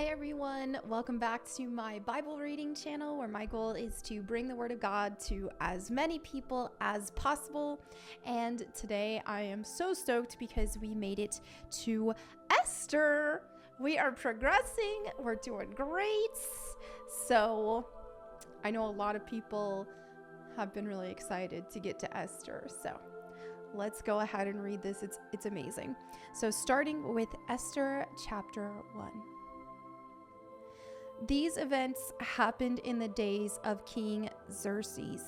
Hi everyone, welcome back to my Bible reading channel where my goal is to bring the Word of God to as many people as possible. And today I am so stoked because we made it to Esther. We are progressing, we're doing great. So I know a lot of people have been really excited to get to Esther. So let's go ahead and read this. It's amazing. So starting with Esther chapter 1. These events happened in the days of King Xerxes,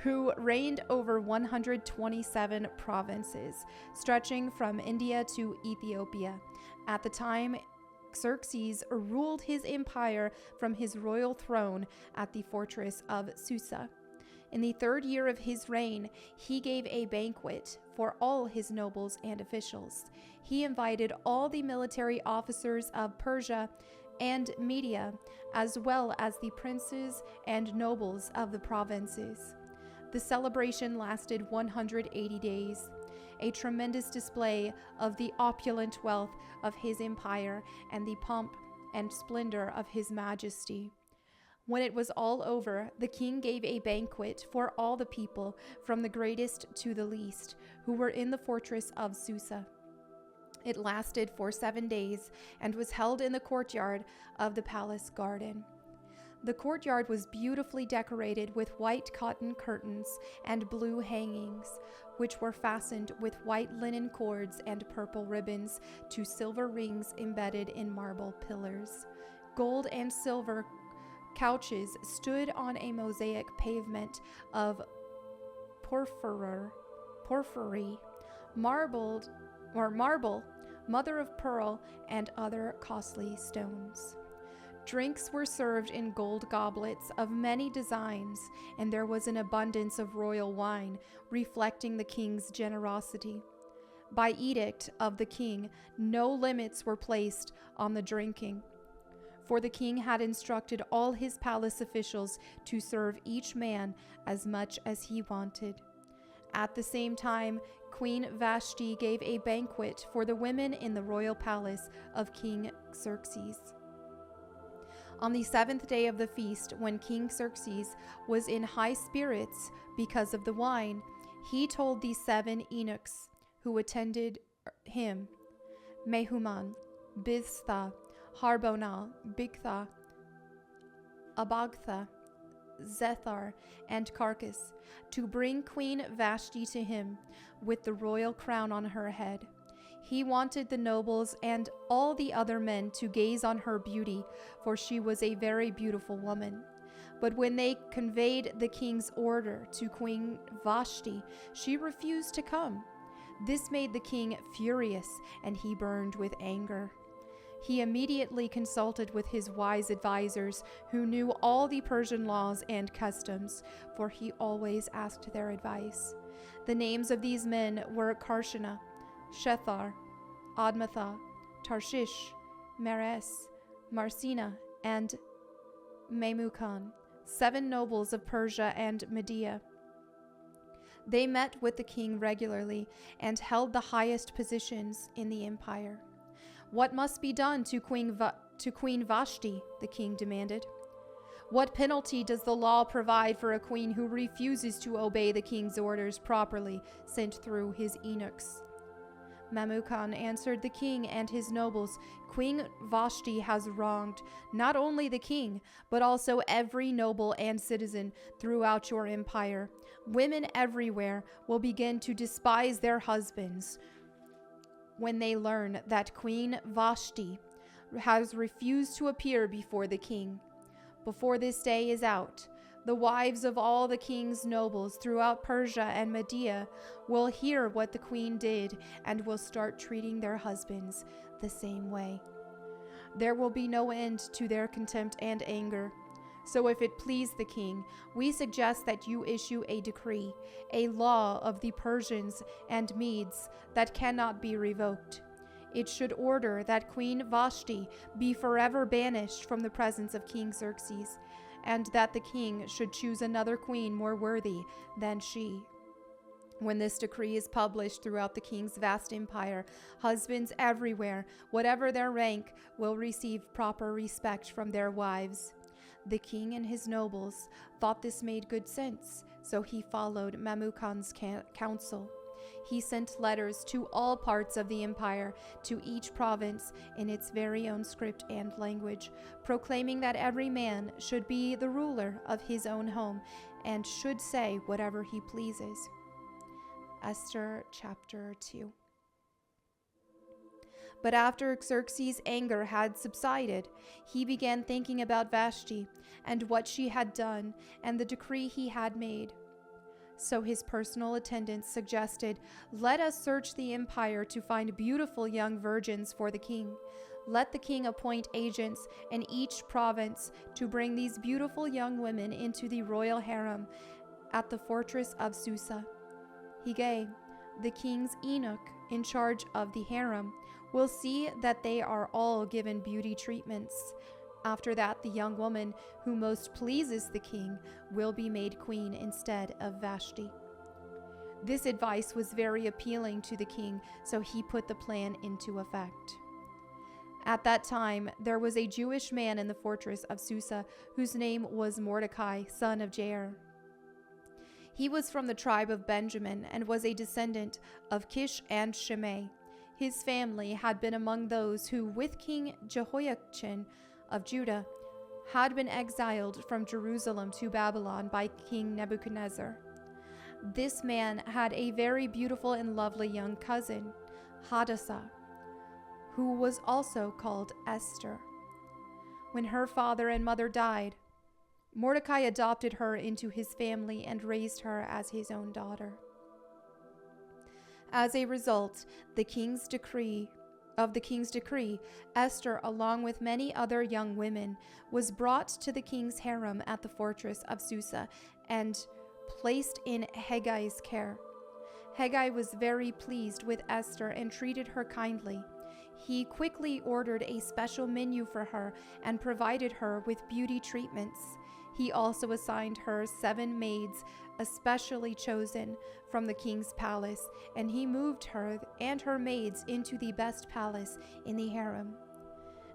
who reigned over 127 provinces, stretching from India to Ethiopia. At the time, Xerxes ruled his empire from his royal throne at the fortress of Susa. In the 3rd year of his reign, he gave a banquet for all his nobles and officials. He invited all the military officers of Persia and Media, as well as the princes and nobles of the provinces. The celebration lasted 180 days, a tremendous display of the opulent wealth of his empire and the pomp and splendor of his majesty. When it was all over, the king gave a banquet for all the people, from the greatest to the least, who were in the fortress of Susa. It lasted for 7 days and was held in the courtyard of the palace garden. The courtyard was beautifully decorated with white cotton curtains and blue hangings, which were fastened with white linen cords and purple ribbons to silver rings embedded in marble pillars. Gold and silver couches stood on a mosaic pavement of porphyry, marble, mother of pearl, and other costly stones. Drinks were served in gold goblets of many designs, and there was an abundance of royal wine, reflecting the king's generosity. By edict of the king, no limits were placed on the drinking, for the king had instructed all his palace officials to serve each man as much as he wanted. At the same time, Queen Vashti gave a banquet for the women in the royal palace of King Xerxes. On the 7th day of the feast, when King Xerxes was in high spirits because of the wine, he told the 7 eunuchs who attended him, Mehuman, Biztha, Harbona, Bigtha, Abagtha, Zethar, and Carcass, to bring Queen Vashti to him with the royal crown on her head. He wanted the nobles and all the other men to gaze on her beauty, for she was a very beautiful woman. But when they conveyed the king's order to Queen Vashti, she refused to come. This made the king furious, and he burned with anger. He immediately consulted with his wise advisors, who knew all the Persian laws and customs, for he always asked their advice. The names of these men were Karshana, Shethar, Admatha, Tarshish, Meres, Marsina, and Memucan, 7 nobles of Persia and Media. They met with the king regularly and held the highest positions in the empire. "What must be done to Queen Vashti?" the king demanded. "What penalty does the law provide for a queen who refuses to obey the king's orders properly sent through his eunuchs?" Memucan answered the king and his nobles, "Queen Vashti has wronged not only the king, but also every noble and citizen throughout your empire. Women everywhere will begin to despise their husbands when they learn that Queen Vashti has refused to appear before the king. Before this day is out, the wives of all the king's nobles throughout Persia and Media will hear what the queen did and will start treating their husbands the same way. There will be no end to their contempt and anger. So if it please the king, we suggest that you issue a decree, a law of the Persians and Medes that cannot be revoked. It should order that Queen Vashti be forever banished from the presence of King Xerxes, and that the king should choose another queen more worthy than she. When this decree is published throughout the king's vast empire, husbands everywhere, whatever their rank, will receive proper respect from their wives. The king and his nobles thought this made good sense, so he followed Memucan's counsel. He sent letters to all parts of the empire, to each province in its very own script and language, proclaiming that every man should be the ruler of his own home and should say whatever he pleases. Esther chapter 2. But after Xerxes' anger had subsided, he began thinking about Vashti and what she had done and the decree he had made. So his personal attendants suggested, "Let us search the empire to find beautiful young virgins for the king. Let the king appoint agents in each province to bring these beautiful young women into the royal harem at the fortress of Susa. Hegai, the king's eunuch in charge of the harem, will see that they are all given beauty treatments. After that, the young woman who most pleases the king will be made queen instead of Vashti." This advice was very appealing to the king, so he put the plan into effect. At that time, there was a Jewish man in the fortress of Susa whose name was Mordecai, son of Jair. He was from the tribe of Benjamin and was a descendant of Kish and Shimei. His family had been among those who, with King Jehoiachin of Judah, had been exiled from Jerusalem to Babylon by King Nebuchadnezzar. This man had a very beautiful and lovely young cousin, Hadassah, who was also called Esther. When her father and mother died, Mordecai adopted her into his family and raised her as his own daughter. As a result, the king's decree, Esther, along with many other young women, was brought to the king's harem at the fortress of Susa and placed in Hegai's care. Hegai was very pleased with Esther and treated her kindly. He quickly ordered a special menu for her and provided her with beauty treatments. He also assigned her 7 maids especially chosen from the king's palace, and he moved her and her maids into the best palace in the harem.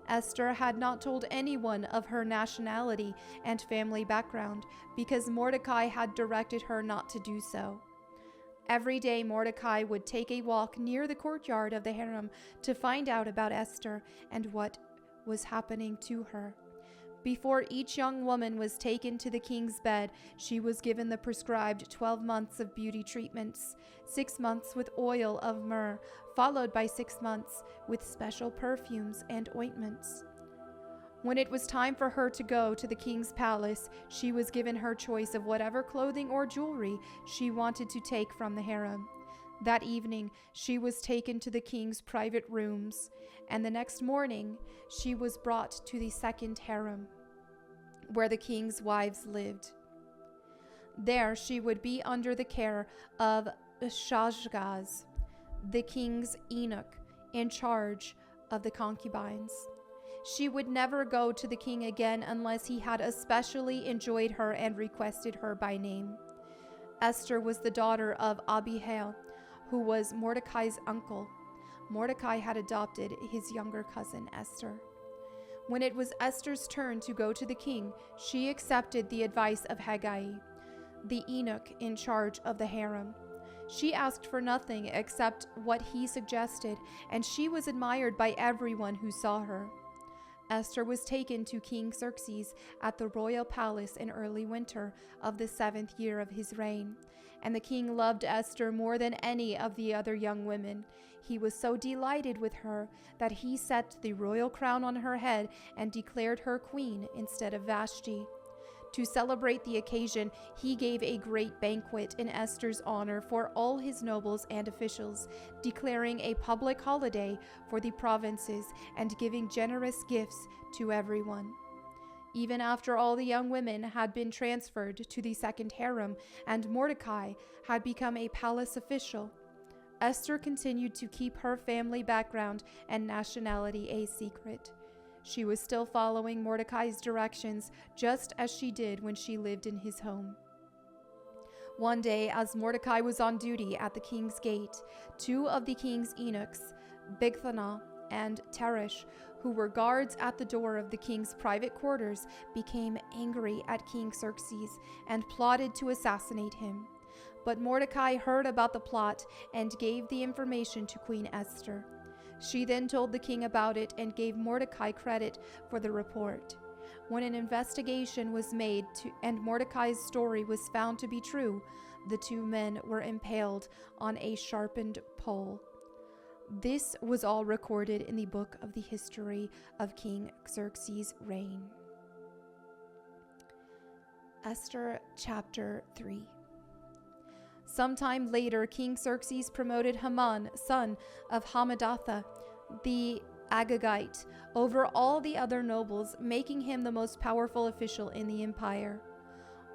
Esther had not told anyone of her nationality and family background because Mordecai had directed her not to do so. Every day Mordecai would take a walk near the courtyard of the harem to find out about Esther and what was happening to her. Before each young woman was taken to the king's bed, she was given the prescribed 12 months of beauty treatments, 6 months with oil of myrrh, followed by 6 months with special perfumes and ointments. When it was time for her to go to the king's palace, she was given her choice of whatever clothing or jewelry she wanted to take from the harem. That evening, she was taken to the king's private rooms, and the next morning, she was brought to the second harem, where the king's wives lived. There, she would be under the care of Shashgaz, the king's eunuch, in charge of the concubines. She would never go to the king again unless he had especially enjoyed her and requested her by name. Esther was the daughter of Abihail, who was Mordecai's uncle. Mordecai had adopted his younger cousin Esther. When it was Esther's turn to go to the king, she accepted the advice of Hegai, the eunuch in charge of the harem. She asked for nothing except what he suggested, and she was admired by everyone who saw her. Esther was taken to King Xerxes at the royal palace in early winter of the 7th year of his reign, and the king loved Esther more than any of the other young women. He was so delighted with her that he set the royal crown on her head and declared her queen instead of Vashti. To celebrate the occasion, he gave a great banquet in Esther's honor for all his nobles and officials, declaring a public holiday for the provinces and giving generous gifts to everyone. Even after all the young women had been transferred to the second harem and Mordecai had become a palace official, Esther continued to keep her family background and nationality a secret. She was still following Mordecai's directions just as she did when she lived in his home. One day, as Mordecai was on duty at the king's gate, two of the king's eunuchs, Bigthana and Teresh, who were guards at the door of the king's private quarters, became angry at King Xerxes and plotted to assassinate him. But Mordecai heard about the plot and gave the information to Queen Esther. She then told the king about it and gave Mordecai credit for the report. When an investigation was made and Mordecai's story was found to be true, the two men were impaled on a sharpened pole. This was all recorded in the book of the history of King Xerxes' reign. Esther chapter 3. Sometime later, King Xerxes promoted Haman, son of Hammedatha, the Agagite, over all the other nobles, making him the most powerful official in the empire.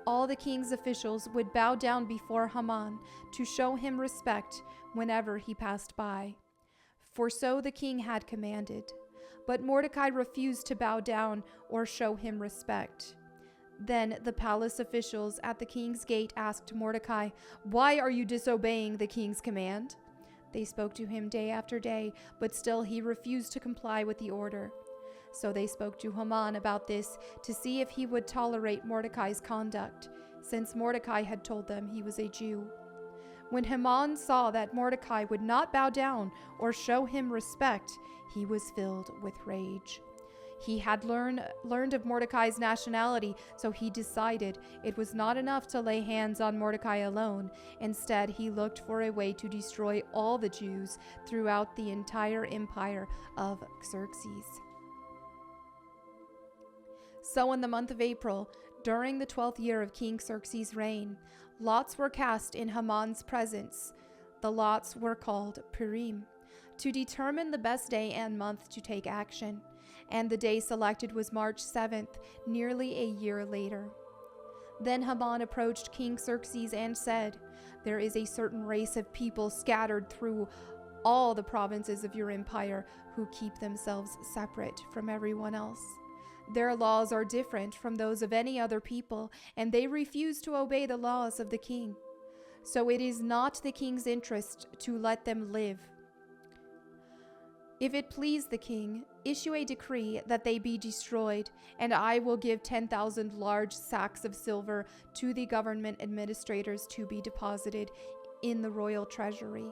All the king's officials would bow down before Haman to show him respect whenever he passed by, for so the king had commanded. But Mordecai refused to bow down or show him respect. Then the palace officials at the king's gate asked Mordecai, "Why are you disobeying the king's command?" They spoke to him day after day, but still he refused to comply with the order. So they spoke to Haman about this to see if he would tolerate Mordecai's conduct, since Mordecai had told them he was a Jew. When Haman saw that Mordecai would not bow down or show him respect, he was filled with rage. He had learned of Mordecai's nationality, so he decided it was not enough to lay hands on Mordecai alone. Instead, he looked for a way to destroy all the Jews throughout the entire empire of Xerxes. So in the month of April, during the 12th year of King Xerxes' reign, lots were cast in Haman's presence. The lots were called Purim, to determine the best day and month to take action. And the day selected was March 7th, nearly a year later. Then Haman approached King Xerxes and said, "There is a certain race of people scattered through all the provinces of your empire who keep themselves separate from everyone else. Their laws are different from those of any other people, and they refuse to obey the laws of the king. So it is not the king's interest to let them live. If it please the king, issue a decree that they be destroyed, and I will give 10,000 large sacks of silver to the government administrators to be deposited in the royal treasury."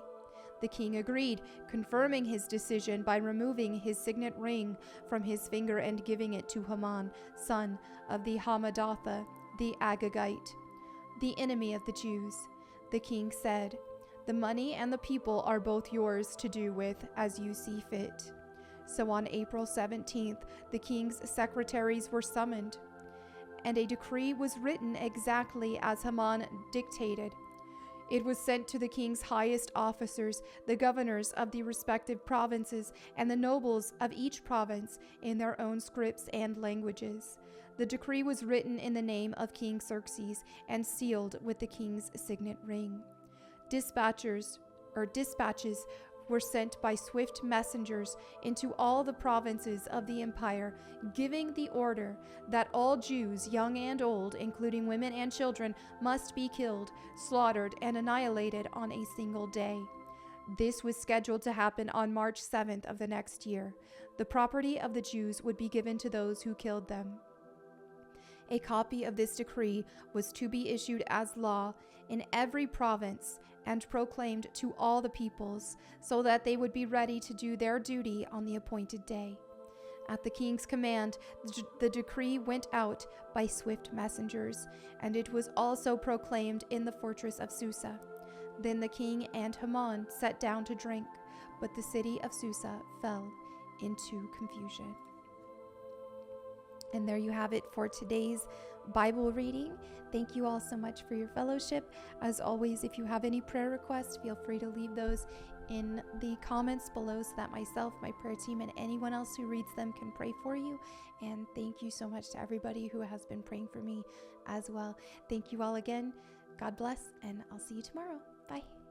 The king agreed, confirming his decision by removing his signet ring from his finger and giving it to Haman, son of the Hammedatha, the Agagite, the enemy of the Jews. The king said, "The money and the people are both yours to do with as you see fit." So on April 17th, the king's secretaries were summoned, and a decree was written exactly as Haman dictated. It was sent to the king's highest officers, the governors of the respective provinces, and the nobles of each province in their own scripts and languages. The decree was written in the name of King Xerxes and sealed with the king's signet ring. Dispatches were sent by swift messengers into all the provinces of the empire, giving the order that all Jews, young and old, including women and children, must be killed, slaughtered, and annihilated on a single day. This was scheduled to happen on March 7th of the next year. The property of the Jews would be given to those who killed them. A copy of this decree was to be issued as law in every province and proclaimed to all the peoples, so that they would be ready to do their duty on the appointed day. At the king's command, the decree went out by swift messengers, and it was also proclaimed in the fortress of Susa. Then the king and Haman sat down to drink, but the city of Susa fell into confusion. And there you have it for today's Bible reading. Thank you all so much for your fellowship. As always, if you have any prayer requests, feel free to leave those in the comments below so that myself, my prayer team, and anyone else who reads them can pray for you. And thank you so much to everybody who has been praying for me as well. Thank you all again. God bless, and I'll see you tomorrow. Bye.